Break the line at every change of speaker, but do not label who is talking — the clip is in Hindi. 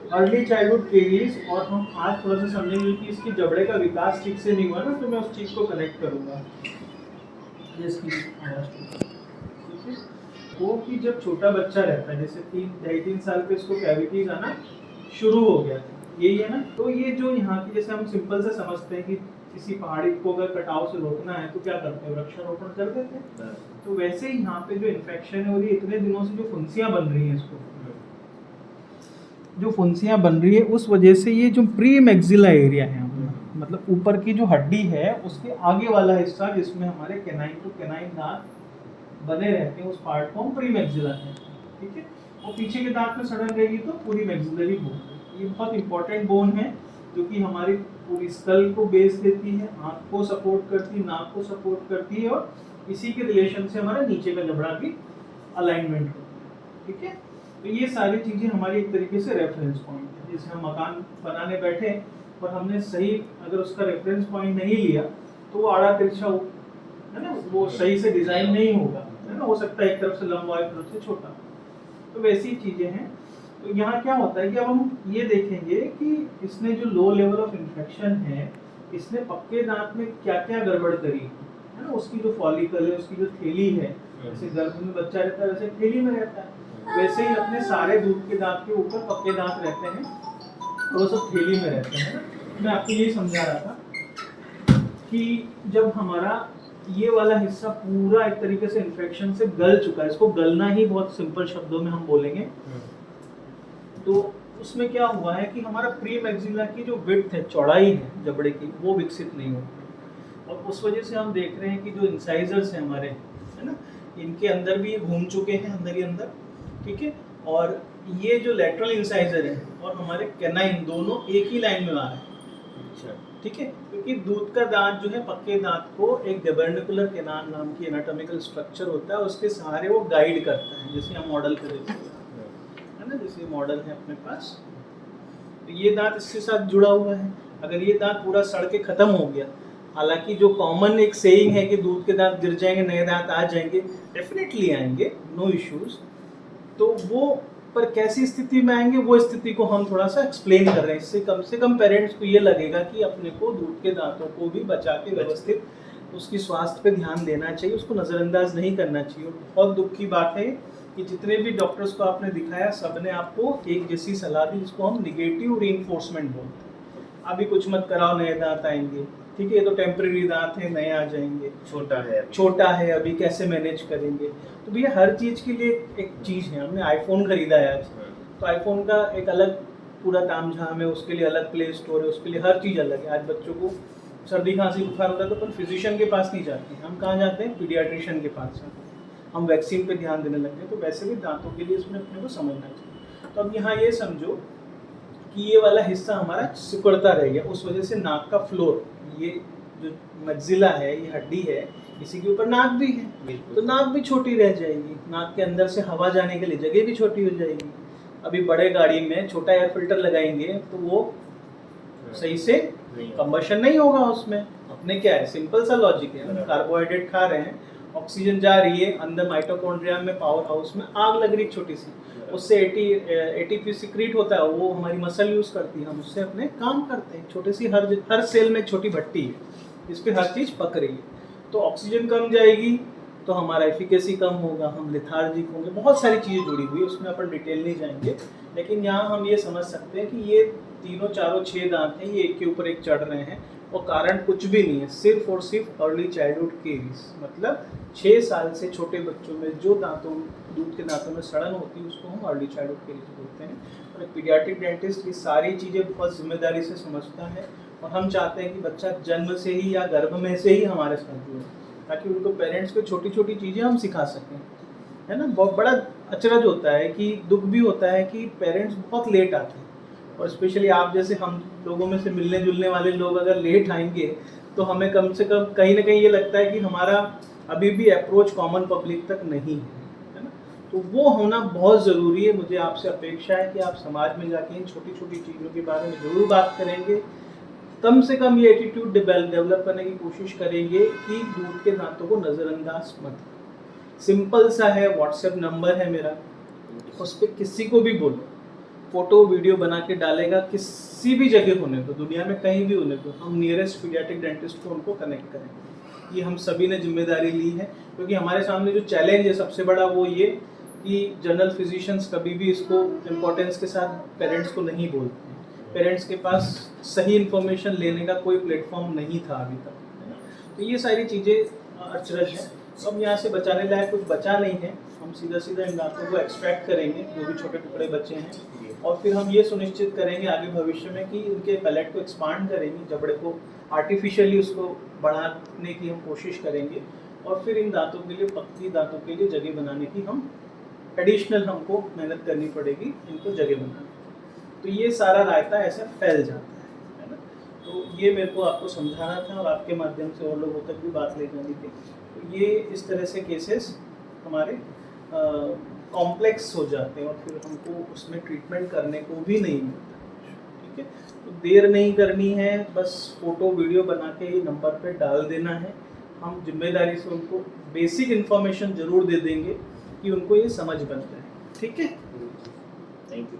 अर्ली चाइल्डहुड केरीज, और हम आज थोड़ा सा समझेंगे कि इसकी जबड़े का विकास ठीक से नहीं हुआ ना, तो मैं उस चीज़ को कनेक्ट करूँगा इसकी आवाज़ को, ठीक है। वो कि जब छोटा बच्चा रहता है, जैसे 3-3.5 साल पे इसको कैविटीज आना शुरू हो गया, यही है ना। तो ये जो यहाँ की, जैसे हम सिंपल से समझते हैं कि किसी पहाड़ी को अगर कटाव से रोकना है तो क्या करते हैं, वृक्षारोपण कर देते हैं। तो वैसे ही यहाँ पे जो इन्फेक्शन है और ये इतने दिनों से जो फुंसियाँ बन रही हैं, इसको जो फुंसियाँ बन रही है उस वजह से ये जो प्री मैक्सिला एरिया है अपना, मतलब ऊपर की जो हड्डी है उसके आगे वाला हिस्सा जिसमें हमारे कैनाइन टू कैनाइन दांत बने रहते हैं, उस पार्ट को हम प्री मैक्सिला कहते हैं, ठीक है। और पीछे के दांत में सड़न रहेगी तो पूरी मैक्सिलरी बोन। ये बहुत इंपॉर्टेंट बोन है जो कि हमारी पूरी स्कल को बेस देती है, आँख को सपोर्ट करती है, नाक को सपोर्ट करती है, और इसी के रिलेशन से हमारा नीचे का जबड़ा भी अलाइनमेंट होता है, ठीक है। तो ये सारी चीज़ें हमारी एक तरीके से रेफरेंस पॉइंट है। जैसे हम मकान बनाने बैठे और हमने सही अगर उसका रेफरेंस पॉइंट नहीं लिया तो वो आड़ा तिरछा हो, है ना, वो सही से डिज़ाइन नहीं होगा, है ना, हो सकता है एक तरफ से लंबा एक तरफ से छोटा। तो वैसी चीज़ें हैं। तो यहाँ क्या होता है कि अब हम ये देखेंगे कि इसने जो लो लेवल ऑफ इन्फेक्शन है, इसने पक्के दांत में क्या क्या गड़बड़ करी है ना। उसकी जो फॉलिकल है, उसकी जो थैली है, जैसे गर्भ में बच्चा रहता है वैसे थैली में रहता है, वैसे ही अपने सारे दूध के दांत के ऊपर पक्के दांत रहते हैं और वो सब थैली में रहते हैं ना। मैं आपको यही समझा रहा था कि जब हमारा ये वाला हिस्सा पूरा एक तरीके से इन्फेक्शन से गल चुका है, इसको गलना ही बहुत सिंपल शब्दों में हम बोलेंगे, तो उसमें क्या हुआ है कि हमारा प्री मैक्सिला की जो विड्थ है, चौड़ाई है जबड़े की, वो विकसित नहीं होती, और उस वजह से हम देख रहे हैं कि जो इंसाइजर्स हैं हमारे, है ना, इनके अंदर भी ये घूम चुके हैं अंदर ही अंदर, ठीक है। और ये जो लेटरल इंसाइजर है और हमारे कैनाइन दोनों एक ही लाइन में आ रहे हैं, अच्छा, ठीक है। क्योंकि दूध का दांत जो है, पक्के दांत को एक गैबर्निकुलर कैनाल नाम की एनाटॉमिकल स्ट्रक्चर होता है, उसके सहारे वो गाइड करता है, जैसे हम मॉडल कर देते हैं, है ना, जैसे मॉडल है अपने पास। तो ये दांत इसके साथ जुड़ा हुआ है। अगर ये दांत पूरा सड़ के खत्म हो गया, हालांकि जो कॉमन एक सेइंग है कि दूध के दांत गिर जाएंगे नए दांत आ जाएंगे, डेफिनेटली आएंगे, नो इश्यूज, तो वो पर कैसी स्थिति में आएंगे वो स्थिति को हम थोड़ा सा एक्सप्लेन कर रहे हैं। इससे कम से कम पेरेंट्स को ये लगेगा कि अपने को दूध के दांतों को भी बचा के व्यवस्थित उसकी स्वास्थ्य पे ध्यान देना चाहिए, उसको नज़रअंदाज नहीं करना चाहिए। बहुत दुख की बात है कि जितने भी डॉक्टर्स को आपने दिखाया सब ने आपको एक जैसी सलाह दी, जिसको हम निगेटिव रीइंफोर्समेंट बोलते हैं। अभी कुछ मत कराओ, नए दांत आएंगे, ठीक है, ये तो टेम्परेरी दांत है, नए आ जाएंगे, छोटा है अभी कैसे मैनेज करेंगे। तो भैया हर चीज़ के लिए एक चीज़ है। हमने आईफोन खरीदा है आज, तो आईफोन का एक अलग पूरा तामझाम है, उसके लिए अलग प्ले स्टोर है, उसके लिए हर चीज़ अलग है। आज बच्चों को सर्दी खांसी बुखार होता है तो अपन फिजिशियन के पास नहीं जाते हैं, हम कहाँ जाते हैं, पीडियाट्रिशियन के पास जाते हैं, हम वैक्सीन पे ध्यान देने लग गए। तो वैसे भी दांतों के लिए इसमें अपने को समझना चाहिए। तो अब यहाँ ये समझो कि ये वाला हिस्सा हमारा सिकुड़ता रह गया, उस वजह से नाक का फ्लोर, ये जो मैक्सिला है, ये हड्डी है, इसी के ऊपर नाक भी है, तो नाक भी छोटी रह जाएगी, नाक के अंदर से हवा जाने के लिए जगह भी छोटी हो जाएगी। अभी बड़े गाड़ी में छोटा एयर फिल्टर लगाएंगे तो वो सही से कंबशन नहीं होगा उसमें। अपने क्या है, सिंपल सा लॉजिक है, कार्बोहाइड्रेट खा रहे हैं, ऑक्सीजन जा रही है अंदर, माइटोकॉन्ड्रिया में पावर हाउस में आग लग रही छोटी सी, उससे एटीपी सिक्रीट होता है, वो हमारी मसल यूज करती है, हम उससे अपने काम करते हैं। छोटी सी हर सेल में एक छोटी भट्टी है, इस पर हर चीज़ पक रही है। तो ऑक्सीजन कम जाएगी तो हमारा एफिकेसी कम होगा, हम लेथार्जिक होंगे, बहुत सारी चीज़ें जुड़ी हुई है, उसमें अपन डिटेल नहीं जाएंगे। लेकिन यहाँ हम ये समझ सकते हैं कि ये तीनों चारों 6 दांत हैं, ये एक के ऊपर एक चढ़ रहे हैं, और कारण कुछ भी नहीं है, सिर्फ और सिर्फ अर्ली चाइल्डहुड केरीज, मतलब 6 साल से छोटे बच्चों में जो दूध के दांतों में सड़न होती है उसको हम अर्ली चाइल्डहुड केरीज बोलते हैं। और एक पीडियाट्रिक डेंटिस्ट ये सारी चीज़ें बहुत जिम्मेदारी से समझता है, और हम चाहते हैं कि बच्चा जन्म से ही या गर्भ में से ही हमारे साथ जुड़े, ताकि उनको पेरेंट्स को छोटी छोटी चीज़ें हम सिखा सकें, है ना। बहुत बड़ा अचरज होता है कि दुख भी होता है कि पेरेंट्स बहुत लेट आते हैं, और स्पेशली आप जैसे हम लोगों में से मिलने जुलने वाले लोग अगर लेट आएंगे तो हमें कम से कम कहीं ना कहीं ये लगता है कि हमारा अभी भी अप्रोच कॉमन पब्लिक तक नहीं है ना। तो वो होना बहुत ज़रूरी है। मुझे आपसे अपेक्षा है कि आप समाज में जाके इन छोटी छोटी चीज़ों के बारे में ज़रूर बात करेंगे, कम से कम ये एटीट्यूड डेवलप करने की कोशिश करेंगे कि दूध के दांतों को नज़रअंदाज मत। सिंपल सा है, व्हाट्सएप नंबर है मेरा, उस पर किसी को भी बोलो, फोटो वीडियो बना के डालेगा किसी भी जगह होने को, दुनिया में कहीं भी होने को, हम नियरेस्ट पीडियाट्रिक डेंटिस्ट को उनको कनेक्ट करेंगे। ये हम सभी ने जिम्मेदारी ली है, क्योंकि हमारे सामने जो चैलेंज है सबसे बड़ा वो ये कि जनरल फिजिशियंस कभी भी इसको इम्पोर्टेंस के साथ पेरेंट्स को नहीं बोलते हैं। पेरेंट्स के पास सही इन्फॉर्मेशन लेने का कोई प्लेटफॉर्म नहीं था अभी तक, है ना। तो ये सारी चीज़ें अचरज हैं। तो अब यहाँ से बचाने लायक कुछ बचा नहीं है, हम सीधा सीधा इन दांतों को एक्सट्रैक्ट करेंगे जो भी छोटे टुकड़े बचे हैं, और फिर हम ये सुनिश्चित करेंगे आगे भविष्य में कि इनके पैलेट को एक्सपांड करेंगे, जबड़े को आर्टिफिशियली उसको बढ़ाने की हम कोशिश करेंगे, और फिर इन दांतों के लिए, पक्की दांतों के लिए जगह बनाने की हम एडिशनल हमको मेहनत करनी पड़ेगी इनको जगह बनाने। तो ये सारा रायता ऐसे फैल जाता है ना। तो ये मेरे को आपको समझाना था और आपके माध्यम से और लोगों तक भी बात ले जानी थी। तो ये इस तरह से केसेस हमारे कॉम्प्लेक्स हो जाते हैं और फिर हमको उसमें ट्रीटमेंट करने को भी नहीं मिलता। ठीक है, तो देर नहीं करनी है, बस फोटो वीडियो बना के ही नंबर पे डाल देना है। हम जिम्मेदारी से उनको बेसिक इन्फॉर्मेशन जरूर दे देंगे कि उनको ये समझ बन जाए। ठीक है,
थैंक यू।